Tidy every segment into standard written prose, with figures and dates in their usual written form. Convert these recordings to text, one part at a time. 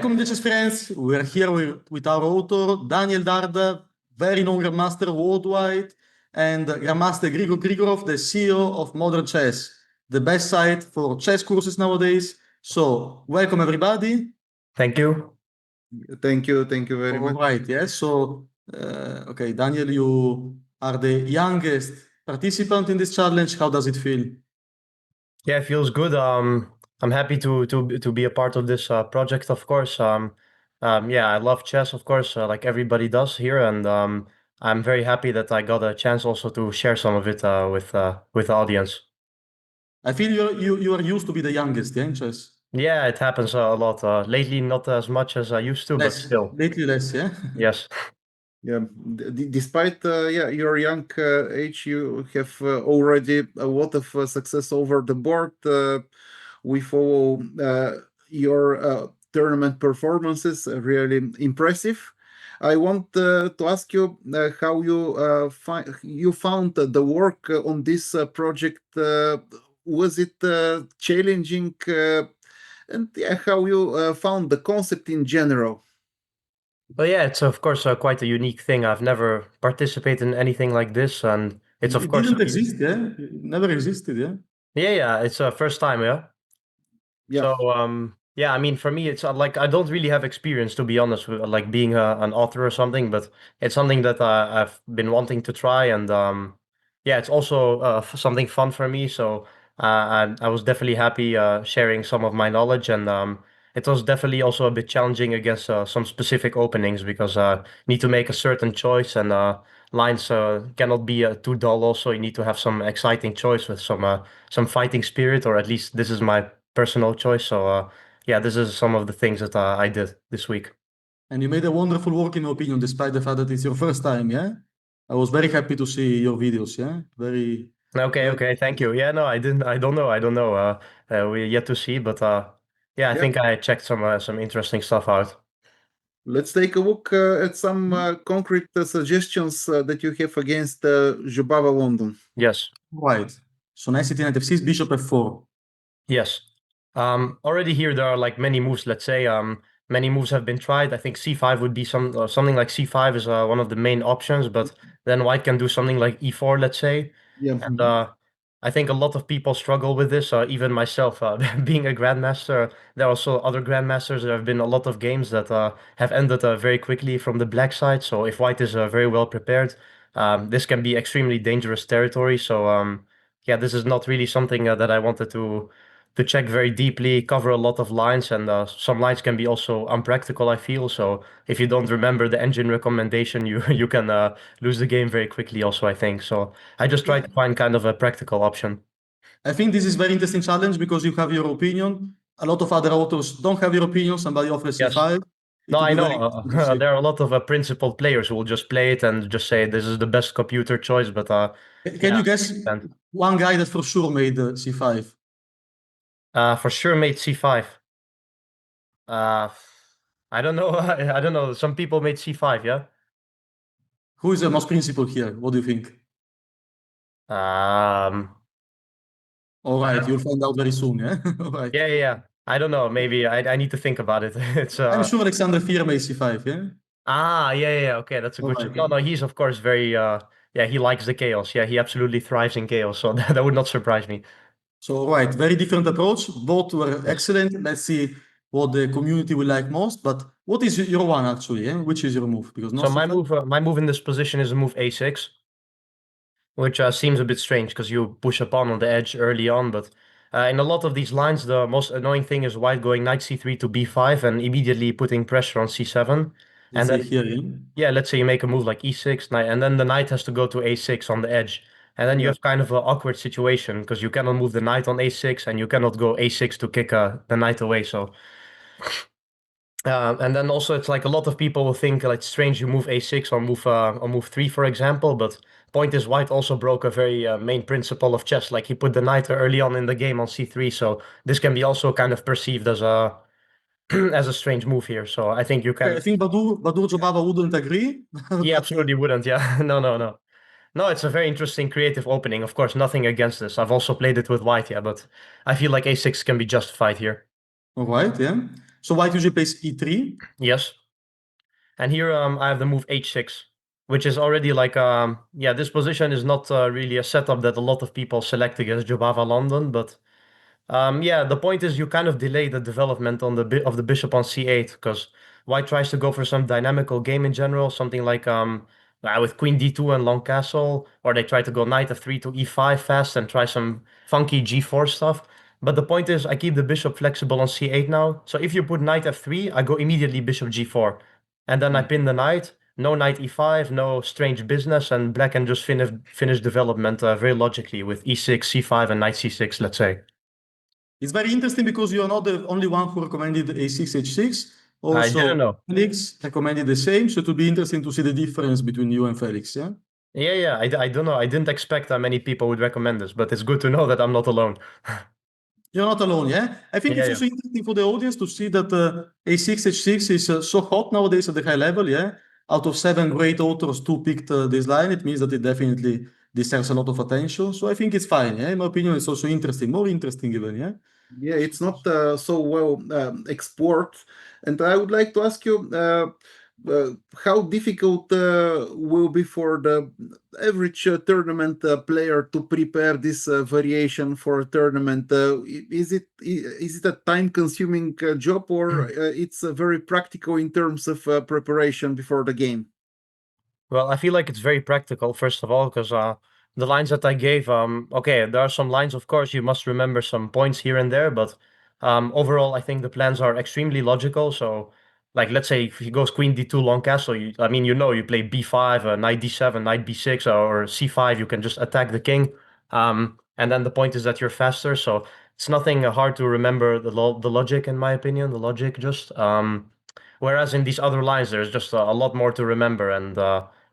Welcome, dear friends. We're here with our author, Daniel Dardha, very known grandmaster worldwide, and Grandmaster Grigor Grigorov, the CEO of Modern Chess, the best site for chess courses nowadays. So, welcome everybody. Thank you. Thank you very much. All right, yes. So, okay, Daniel, you are the youngest participant in this challenge. How does it feel? Yeah, it feels good. I'm happy to be a part of this project, of course. Yeah, I love chess, of course, like everybody does here, and I'm very happy that I got a chance also to share some of it with the audience. I feel you are used to be the youngest, yeah, in chess. Yeah, it happens a lot. Lately, not as much as I used to, but still. Lately less, yeah. Yes. Yeah, despite your young age, you have already a lot of success over the board. We follow your tournament performances, really impressive. I want to ask you how you found the work on this project. Was it challenging, and how you found the concept in general? Well, yeah, it's of course quite a unique thing. I've never participated in anything like this, and it's of It course. didn't exist, yeah. It never existed, yeah. Yeah, it's a first time, yeah. Yeah. So, yeah, I mean, for me, it's like I don't really have experience, to be honest, with like being an author or something, but it's something that I've been wanting to try, and yeah, it's also something fun for me. So I was definitely happy sharing some of my knowledge, and it was definitely also a bit challenging against some specific openings because you need to make a certain choice, and lines cannot be too dull. Also, you need to have some exciting choice with some fighting spirit, or at least this is my personal choice. So yeah, this is some of the things that I did this week. And you made a wonderful work, in my opinion, despite the fact that it's your first time, yeah. I was very happy to see your videos, yeah. Okay, thank you. Yeah, no, I don't know. We yet to see, but yeah, I think I checked some interesting stuff out. Let's take a look at some concrete suggestions that you have against Jobava London. Yes. Right. So knight c8 knight f6, bishop f4. Yes. Already here there are like many moves. Let's say many moves have been tried. I think c5 would be something like c5 is one of the main options, but then white can do something like e4, let's say. Yeah. And I think a lot of people struggle with this. Even myself, being a grandmaster, there are also other grandmasters. There have been a lot of games that have ended very quickly from the black side. So if white is very well prepared, this can be extremely dangerous territory. So yeah, this is not really something that I wanted to check very deeply, cover a lot of lines, and some lines can be also unpractical, I feel. So if you don't remember the engine recommendation, you can lose the game very quickly also, I think. So I just try to find kind of a practical option. I think this is very interesting challenge because you have your opinion. A lot of other authors don't have your opinion. Somebody offers Yes. c5. No, I know. There are a lot of principled players who will just play it and just say this is the best computer choice, but Can you guess one guy that for sure made c5? For sure made c5. I don't know. I don't know. Some people made c5, yeah? Who is the most principled here? What do you think? All right, you'll find out very soon, yeah? All right. Yeah. I don't know. Maybe I need to think about it. It's I'm sure Alexander Fier made c5, yeah? Yeah. Okay, that's a good choice. No, he's of course very yeah, he likes the chaos. Yeah, he absolutely thrives in chaos, so that would not surprise me. So, right, very different approach. Both were excellent. Let's see what the community will like most. But what is your one actually? Eh? Which is your move? Because So my move in this position is a move a6, which seems a bit strange because you push a pawn on the edge early on. But in a lot of these lines, the most annoying thing is white going knight c3 to b5 and immediately putting pressure on c7. And then here, yeah, let's say you make a move like e6, and then the knight has to go to a6 on the edge. And then you have kind of an awkward situation because you cannot move the knight on a6 and you cannot go a6 to kick the knight away. So, and then also it's like a lot of people will think like it's strange you move a6 or move 3, for example. But point is, white also broke a very main principle of chess. Like he put the knight early on in the game on c3. So this can be also kind of perceived as a as a strange move here. So I think you can. I think Badur Jabava wouldn't agree. He absolutely wouldn't. Yeah, no. No, it's a very interesting creative opening. Of course, nothing against this. I've also played it with white, yeah, but I feel like a6 can be justified here. All right, yeah. So white usually plays e3. Yes. And here I have the move h6, which is already like yeah, this position is not really a setup that a lot of people select against Jobava London, but yeah, the point is you kind of delay the development on of the bishop on c8 because white tries to go for some dynamical game in general, something like with queen d2 and long castle, or they try to go knight f3 to e5 fast and try some funky g4 stuff. But the point is I keep the bishop flexible on c8 now. So if you put knight f3, I go immediately bishop g4. And then I pin the knight, no knight e5, no strange business, and black can just finish development very logically with e6, c5, and knight c6, let's say. It's very interesting because you are not the only one who recommended a6, h6. I didn't Also, know. Felix recommended the same. So it would be interesting to see the difference between you and Felix. Yeah. Yeah, I don't know. I didn't expect that many people would recommend this, but it's good to know that I'm not alone. You're not alone, yeah? I think it's Yeah. also interesting for the audience to see that A6, H6 is so hot nowadays at the high level, yeah? Out of 7 great authors, 2 picked this line. It means that it definitely deserves a lot of attention. So I think it's fine, yeah? In my opinion, it's also interesting, more interesting even, yeah? Yeah, it's not so well explored. And I would like to ask you how difficult will be for the average tournament player to prepare this variation for a tournament? Is it a time-consuming job, or it's very practical in terms of preparation before the game? Well, I feel like it's very practical, first of all, because the lines that I gave, okay, there are some lines, of course, you must remember some points here and there, but overall, I think the plans are extremely logical. So, like, let's say if he goes queen d2 long castle, I mean, you play b5, knight d7, knight b6, or c5, you can just attack the king. And then the point is that you're faster, so it's nothing hard to remember the logic, in my opinion, the logic just. Whereas in these other lines, there's just a lot more to remember, and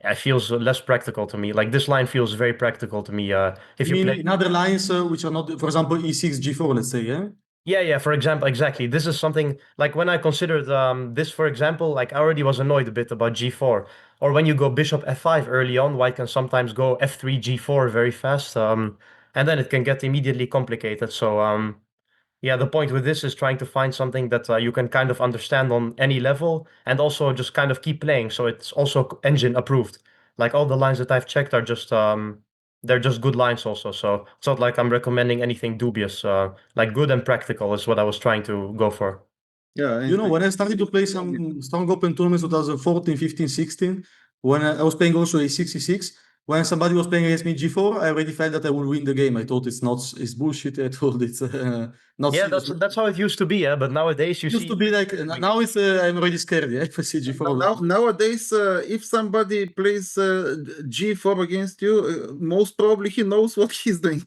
it feels less practical to me. Like this line feels very practical to me. If You you mean play, in other lines which are not, for example, E6, G4, let's say, yeah? yeah, for example, exactly. This is something like when I considered this, for example, like I already was annoyed a bit about G4. Or when you go bishop F5 early on, white can sometimes go F3, G4 very fast, and then it can get immediately complicated. So yeah, the point with this is trying to find something that you can kind of understand on any level and also just kind of keep playing. So it's also engine approved. Like all the lines that I've checked are just they're just good lines also. So it's not like I'm recommending anything dubious. Like good and practical is what I was trying to go for. Yeah, You know, when I started to play some strong open tournaments 2014, 15, 16, when I was playing also a 66, when somebody was playing against me G4, I already felt that I would win the game. I thought it's bullshit. I thought it's not Yeah, serious. that's how it used to be, yeah. But nowadays you It used see, to be like, now it's, I'm already scared, yeah, if I see G4. Nowadays, if somebody plays G4 against you, most probably he knows what he's doing.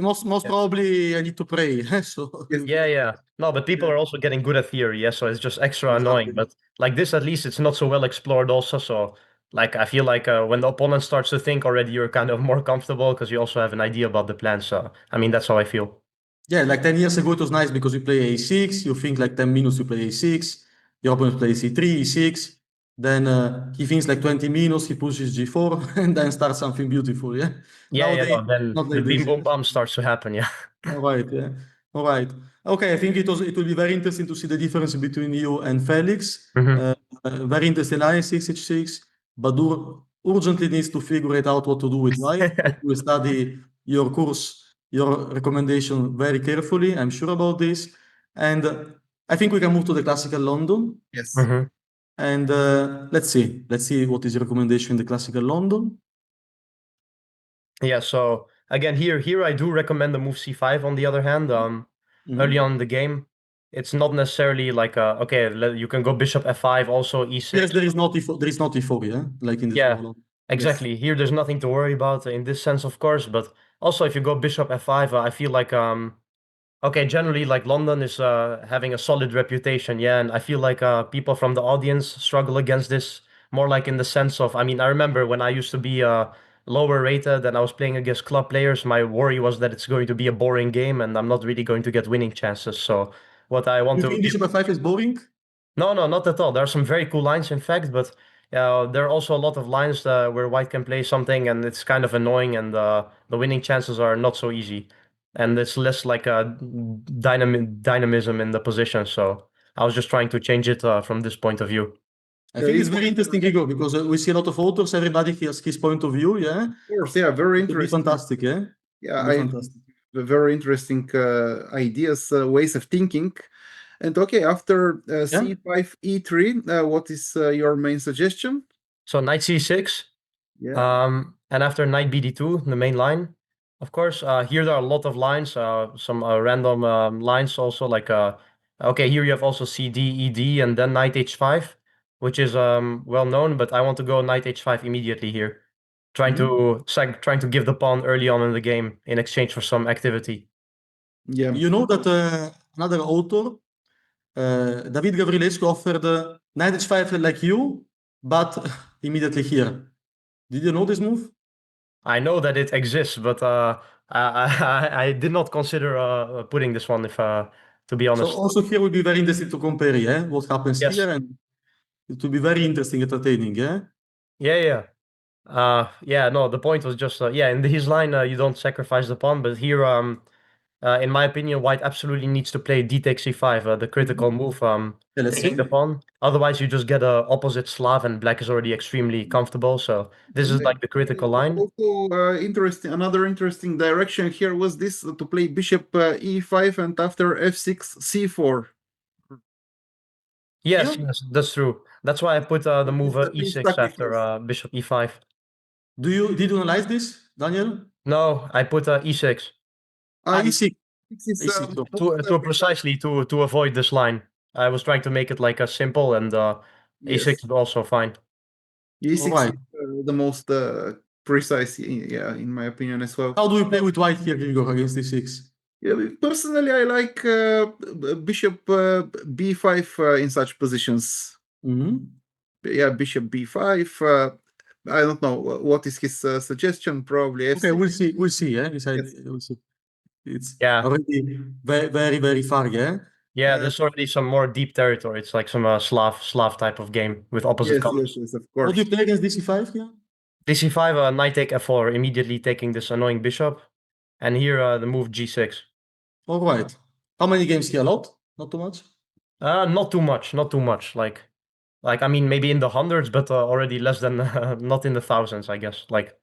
Most probably I need to pray. So yeah. No, but people are also getting good at theory, yeah. So it's just extra exactly. annoying. But like this, at least it's not so well explored also. So like I feel like when the opponent starts to think already, you're kind of more comfortable because you also have an idea about the plan. So I mean, that's how I feel. Yeah, like 10 years ago, it was nice because you play a6, you think like 10 minutes you play a6, your opponent plays e3, e6, then he thinks like 20 minutes, he pushes g4, and then starts something beautiful, yeah? Yeah. Nowadays, No, then not the like beam this. boom bam starts to happen. Yeah. All right, yeah. All right. Okay, I think it will be very interesting to see the difference between you and Felix. hmm Very interesting line, 6h6. Badur urgently needs to figure it out what to do with white. He will study your course, your recommendation very carefully. I'm sure about this. And I think we can move to the classical London. Yes. hmm And let's see. Let's see what is your recommendation in the classical London. Yeah. So again, here I do recommend the move c5. On the other hand, early on in the game, it's not necessarily like okay, you can go bishop f5, also e6. Yes, there is not e4, yeah? Like in the Yeah, London. exactly. Here, there's nothing to worry about in this sense, of course. But also, if you go bishop f5, I feel like okay, generally, like London is having a solid reputation, yeah, and I feel like people from the audience struggle against this more like in the sense of, I mean, I remember when I used to be lower rated and I was playing against club players, my worry was that it's going to be a boring game and I'm not really going to get winning chances. So what I want You to think bishop f5 is boring? no, not at all. There are some very cool lines, in fact, but there are also a lot of lines where white can play something and it's kind of annoying, and the winning chances are not so easy, and it's less like a dynamism in the position. So I was just trying to change it from this point of view. I think it's very interesting, Igor, because we see a lot of authors, everybody has his point of view, yeah? Of course, yeah, very It would be interesting. fantastic, yeah? Yeah, It would be fantastic. very interesting ideas, ways of thinking. And okay, after c5, e3, what is your main suggestion? So knight c6, Yeah. and after knight bd2, the main line. Of course, here there are a lot of lines, some random lines also, like, okay, here you have also cd, ed, and then knight h5, which is well known, but I want to go knight h5 immediately here. Trying to give the pawn early on in the game in exchange for some activity. Yeah. You know that another author, David Gavrilescu, offered knight h5 like you, but immediately here. Did you know this move? I know that it exists, but I did not consider putting this one, if to be So honest. also here would be very interesting to compare, yeah, what happens Yes. here, and it will be very interesting, entertaining, yeah? Yeah. Yeah, no, the point was just, yeah, in his line, you don't sacrifice the pawn, but here, in my opinion, white absolutely needs to play d takes c5, the critical move, Yeah, let's taking see. the pawn. Otherwise, you just get a opposite Slav, and black is already extremely comfortable. So this is like the critical line. Also, another interesting direction here was this to play bishop e5 and after f6, c4. Yes, Yeah. yes, that's true. That's why I put the move e6 after bishop e5. Did you analyze this, Daniel? No, I put e6 E6. Is E6, so- to precisely to avoid this line. I was trying to make it like a simple, and yes. e6 is also fine. E6 Alright. is the most precise, yeah, in my opinion as well. How do we play with white here, Igor, against E6? Yeah, personally, I like bishop b5 in such positions. Yeah, bishop b5. I don't know what is his suggestion. Probably Okay, f6. we'll see. We'll see. Yeah, we'll see. It's already very, very far. Yeah. Yeah, there's already some more deep territory. It's like some Slav type of game with opposite colors. Yes, of What course. do you play against DC5 here? DC5, knight take f4, immediately taking this annoying bishop, and here the move g6. All right. How many games here? A lot? Not too much. Not too much, not too much. Like I mean, maybe in the hundreds, but already less than not in the thousands, I guess. Like.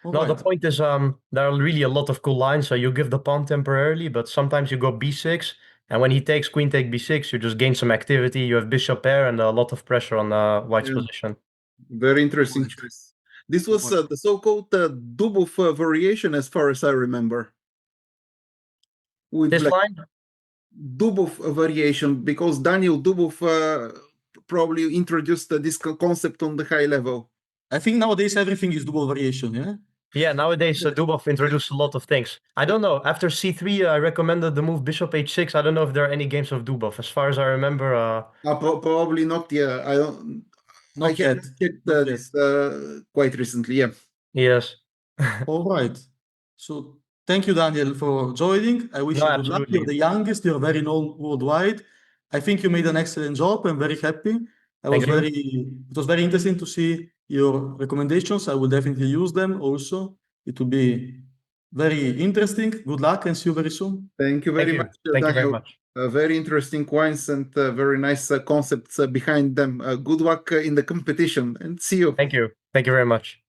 No, the point is, there are really a lot of cool lines. So you give the pawn temporarily, but sometimes you go b6, and when he takes queen take b6, you just gain some activity. You have bishop pair and a lot of pressure on white's position. Very interesting choice. This was the so-called Dubov variation, as far as I remember. With This line? Dubov variation, because Daniel Dubov probably introduced this concept on the high level. I think nowadays everything is double variation. Yeah. Yeah, nowadays Dubov introduced a lot of things. I don't know. After c3, I recommended the move bishop h6. I don't know if there are any games of Dubov. As far as I remember, probably not. Yeah, I don't. Not I yet. checked Not this quite recently. Yeah. Yes. All right. So thank you, Daniel, for joining. I wish No, you good luck. absolutely. You're the youngest. You're very known worldwide. I think you made an excellent job. I'm very happy. It was very interesting to see your recommendations. I will definitely use them also. It will be very interesting. Good luck and see you very soon. Thank you very much, Thank you very Daniel. much. Very interesting wines and very nice concepts behind them. Good luck in the competition and see you. Thank you. Thank you very much.